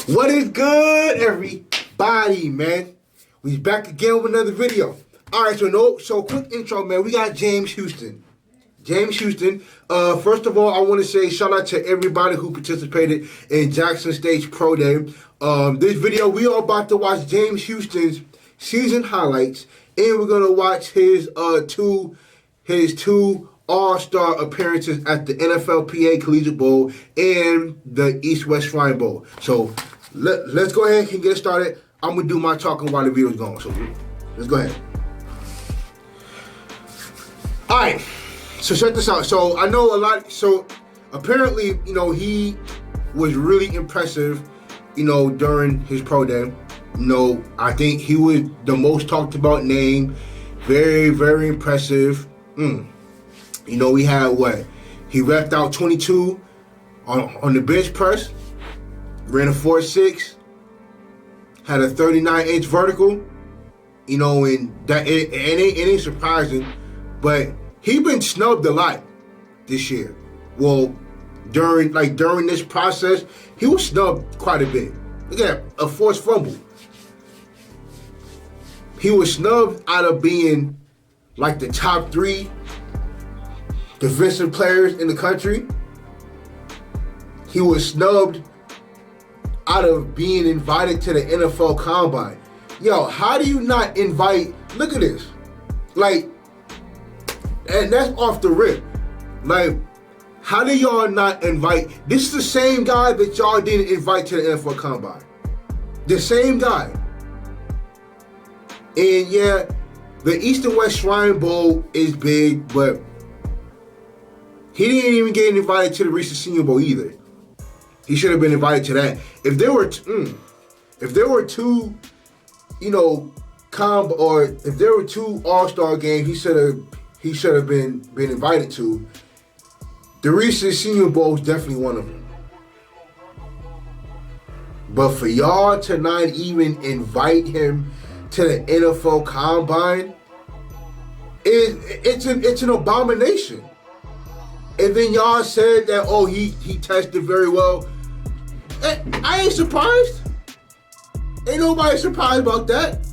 What is good, everybody, man? We back again with another video. All right, so quick intro, man. We got James Houston. First of all, I want to say shout out to everybody who participated in Jackson State's Pro Day. This video, we are about to watch James Houston's season highlights, and we're gonna watch his two All-Star appearances at the NFLPA Collegiate Bowl and the East-West Shrine Bowl. So let's go ahead and get started. I'm gonna do my talking while the video's going. So let's go ahead. All right. So check this out. So I know a lot. So apparently, he was really impressive, during his pro day. I think he was the most talked about name. Very, very impressive. We had what? He repped out 22 on the bench press, ran a 4.6, had a 39-inch vertical, and that it ain't surprising, but he been snubbed a lot this year. Well, during this process, he was snubbed quite a bit. Look at that, a forced fumble. He was snubbed out of being like the top 3 defensive players in the country. He was snubbed out of being invited to the NFL Combine. Yo, how do you not invite? Look at this. And that's off the rip. How do y'all not invite? This is the same guy that y'all didn't invite to the NFL Combine. The same guy. And yeah, the East and West Shrine Bowl is big, but he didn't even get invited to the recent Senior Bowl either. He should have been invited to that. If there were two, if there were two All-Star games, he should have been invited to. The recent Senior Bowl is definitely one of them. But for y'all to not even invite him to the NFL Combine, it's an abomination. And then y'all said that, he tested very well. I ain't surprised. Ain't nobody surprised about that.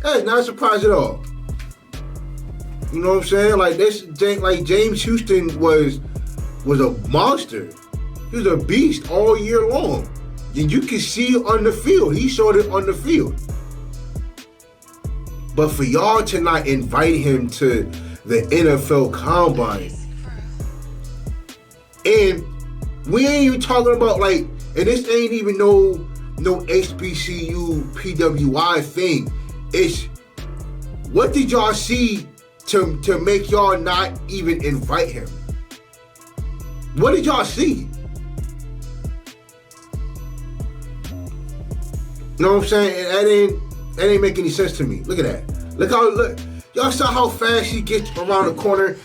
That's not a surprise at all. You know what I'm saying? James Houston was a monster. He was a beast all year long. And you can see on the field. He showed it on the field. But for y'all to not invite him to the NFL Combine, and we ain't even talking about and this ain't even no HBCU PWI thing. It's what did y'all see to make y'all not even invite him? What did y'all see? You know what I'm saying? That ain't make any sense to me. Look at that. Look. Y'all saw how fast he gets around the corner.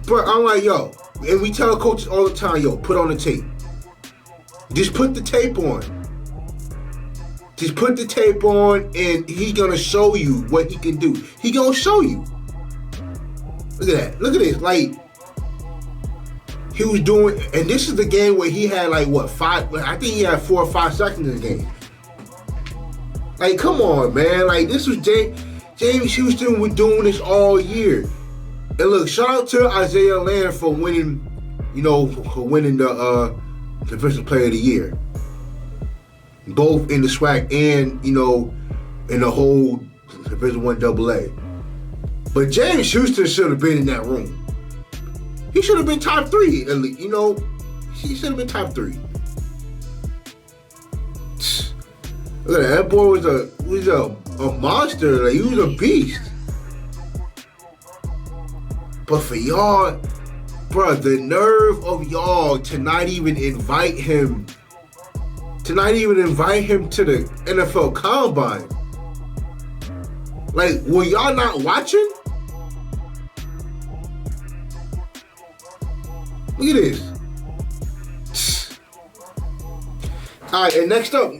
But I'm like, yo, and we tell coaches all the time, yo, put on the tape. Just put the tape on. Just put the tape on, and he's gonna show you what he can do. He gonna show you. Look at that. Look at this. He was doing, and this is the game where he had 5. I think he had 4 or 5 seconds in the game. Come on, man. This was James Houston was doing this all year. And look, shout out to Isaiah Land for winning, the Defensive Player of the Year. Both in the SWAC and, in the whole Division I AA. But James Houston should have been in that room. He should have been top 3, at least, he should have been top 3. Look at that. That boy was a monster. He was a beast. But for y'all, bro, the nerve of y'all to not even invite him to the NFL Combine. Were y'all not watching? Look at this. All right, and next up.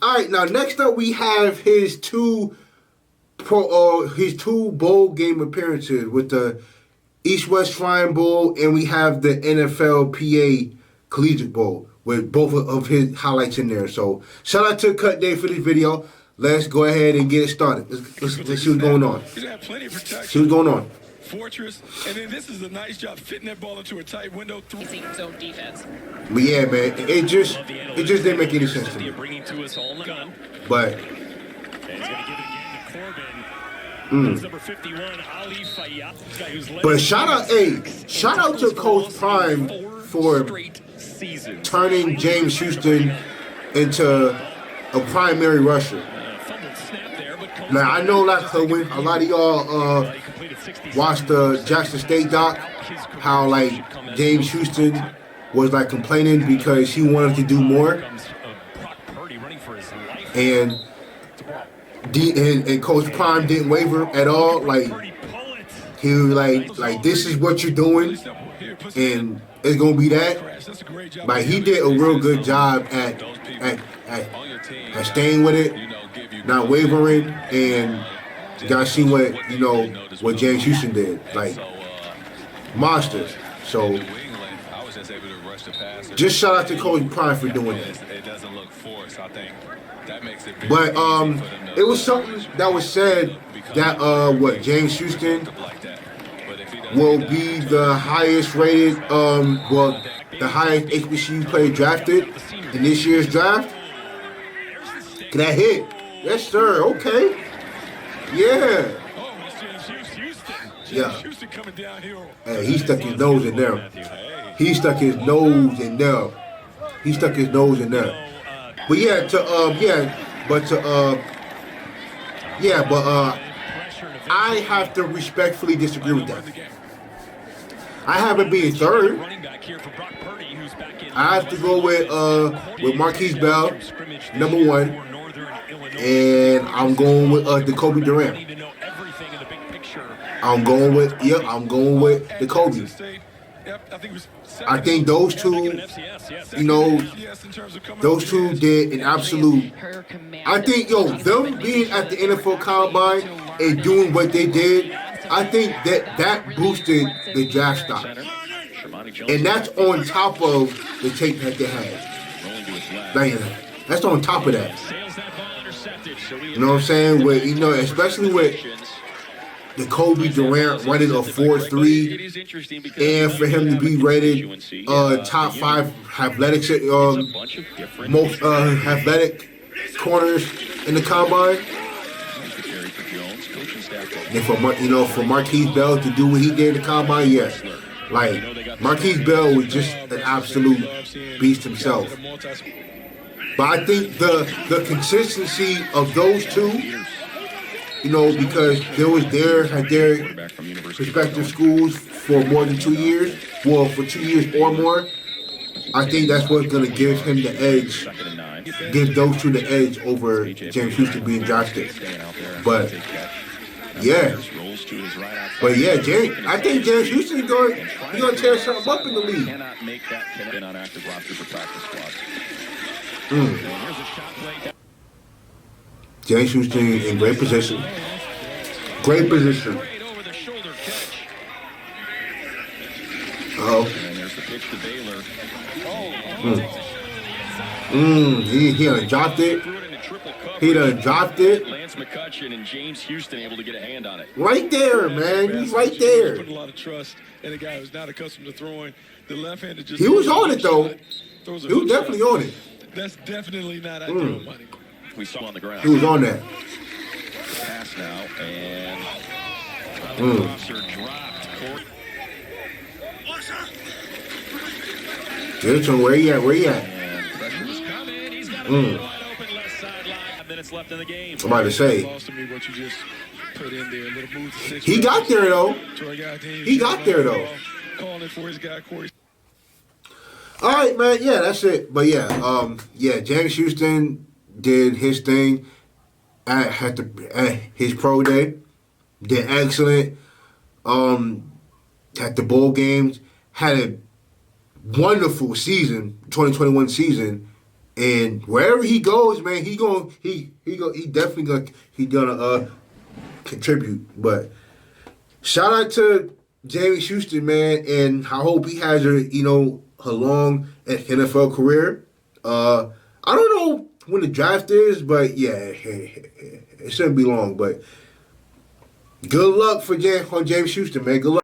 All right, now next up we have his two bowl game appearances with the East-West Shrine Bowl, and we have the NFLPA Collegiate Bowl. with both of his highlights in there. So shout out to Cut Day for this video. Let's go ahead and get it started. Let's see what's going on. He's got plenty of protection. See what's going on. Fortress, and then this is a nice job fitting that ball into a tight window. Zone defense. But yeah, man, it just didn't make any sense to me. But shout out to Coach Prime for turning James Houston into a primary rusher. Now I know when a lot of y'all watched the Jackson State doc, how like James Houston was like complaining because he wanted to do more, and Coach Prime didn't waver at all. Like he was like this is what you're doing, and it's gonna be that. Like he did a real good job at staying with it, not wavering, and you gotta see what James Houston did, like monsters. So just shout out to Coach Prime for doing that. But it was something that was said that James Houston will be the highest rated, the highest HBCU player drafted in this year's draft. Can that hit? Yes, sir. Okay. Yeah. Yeah. Hey, he stuck his nose in there. But I have to respectfully disagree with that. I have it being third. I have to go with Marquise Bell, number one, and I'm going with Jacoby Durant. I'm going with Jacoby. I think those two, those two did an absolute. I think them being at the NFL Combine and doing what they did, I think that boosted the draft stock, and that's on top of the tape that they had. That's on top of that. You know what I'm saying? With especially with the Kobe Durant running a 4.3, and for him to be rated top 5 athletics, most athletic corners in the combine. And for Marquise Bell to do what he did in the combine, yes. Like Marquise Bell was just an absolute beast himself. But I think the consistency of those two, because they was there at their respective schools for more than 2 years, well, for 2 years or more, I think that's what's going to give him the edge, give those two the edge over James Houston being drafted. But, yeah. I think James Houston is going to tear something up in the league. James Houston in great position. Great position. He done dropped it. Lance McCutcheon and James Houston able to get a hand on it. Right there, man. He's right there. Put a lot of trust in a guy who's not accustomed to throwing. The left-handed just. He was on it though. He was definitely on it. That's definitely not ideal money. We saw on the ground. He was on that. Pass now, and officer dropped. Corey. Jason, where you at? And pressure was coming. He's got a wide open left sideline. 5 minutes left in the game. I'm about to say. He got there though. Calling for his guy, Corey. All right, man. Yeah, that's it. But yeah, James Houston did his thing at his pro day. Did excellent. At the bowl games, had a wonderful season, 2021 season, and wherever he goes, man, he definitely gonna contribute. But shout out to James Houston, man, and I hope he has a long NFL career. I don't know when the draft is, but yeah, it shouldn't be long. But good luck for James Houston, man. Good luck.